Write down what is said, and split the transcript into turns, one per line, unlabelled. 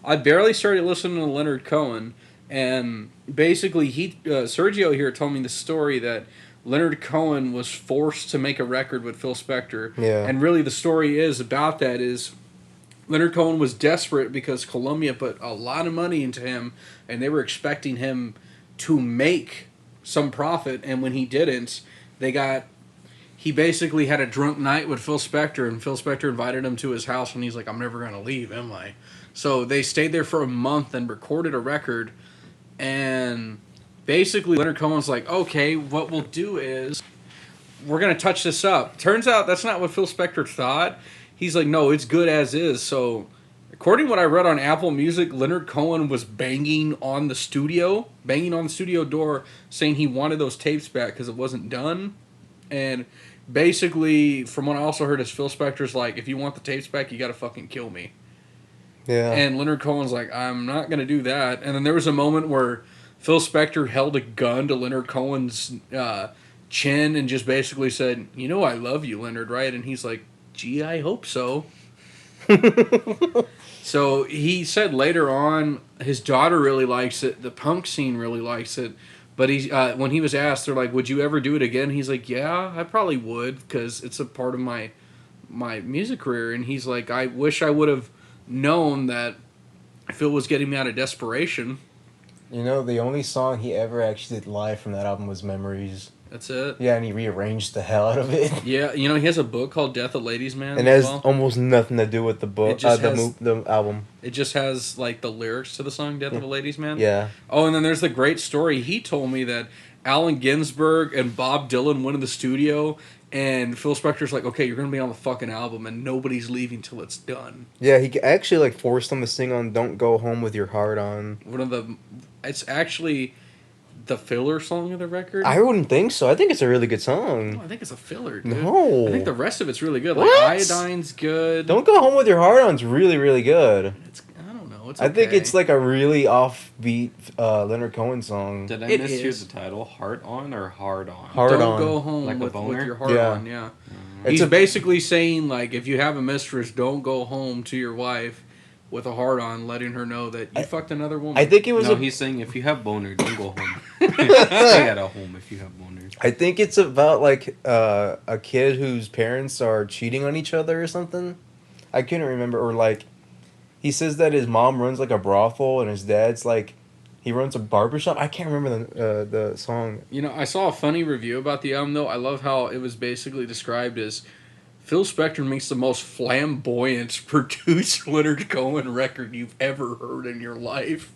I barely started listening to Leonard Cohen, and basically Sergio here told me the story that Leonard Cohen was forced to make a record with Phil Spector,
Yeah.
and really the story is about that is Leonard Cohen was desperate because Columbia put a lot of money into him, and they were expecting him to make some profit, and when he didn't, they got he basically had a drunk night with Phil Spector, and Phil Spector invited him to his house, and he's like, I'm never going to leave, am I? So they stayed there for a month and recorded a record, and basically Leonard Cohen's like, okay, what we'll do is we're going to touch this up. Turns out that's not what Phil Spector thought. He's like, no, it's good as is. So according to what I read on Apple Music, Leonard Cohen was banging on the studio door, saying he wanted those tapes back because it wasn't done. And basically, from what I also heard, is Phil Spector's like, if you want the tapes back, you got to fucking kill me.
Yeah.
And Leonard Cohen's like, I'm not going to do that. And then there was a moment where Phil Spector held a gun to Leonard Cohen's chin and just basically said, you know I love you, Leonard, right? And he's like, gee, I hope so. So he said later on, his daughter really likes it. The punk scene really likes it. But when he was asked, they're like, would you ever do it again? He's like, yeah, I probably would because it's a part of my music career. And he's like, I wish I would have known that Phil was getting me out of desperation.
You know, the only song he ever actually did live from that album was Memories.
That's it.
Yeah, and he rearranged the hell out of it.
Yeah, you know, he has a book called Death of Ladies Man.
And it has almost nothing to do with the book, the album.
It just has, like, the lyrics to the song Death of a Ladies Man.
Yeah.
Oh, and then there's the great story. He told me that Allen Ginsberg and Bob Dylan went in the studio, and Phil Spector's like, okay, you're going to be on the fucking album, and nobody's leaving till it's done.
Yeah, he actually, like, forced them to sing on Don't Go Home With Your Heart On.
It's actually the filler song of the record.
I wouldn't think so. I think it's a really good song.
No, I think it's a filler, dude.
No.
I think the rest of it's really good.
What?
Like, Iodine's good.
Don't Go Home With Your Heart On's really, really good.
I don't know. It's
I think it's like a really offbeat Leonard Cohen song.
Did I mishear the title? Heart On or Hard On?
Hard
Don't
On.
go home
Like
with your heart
Yeah.
on, yeah.
It's
He's basically saying, like, if you have a mistress, don't go home to your wife with a heart on, letting her know that you fucked another woman.
I think it was
he's saying if you have boner, don't go home. Stay at a home if you have boner.
I think it's about, like, a kid whose parents are cheating on each other or something. I couldn't remember. Or, like, he says that his mom runs, like, a brothel and his dad's, like, he runs a barbershop. I can't remember the song.
You know, I saw a funny review about the album, though. I love how it was basically described as Phil Spector makes the most flamboyant produced Leonard Cohen record you've ever heard in your life.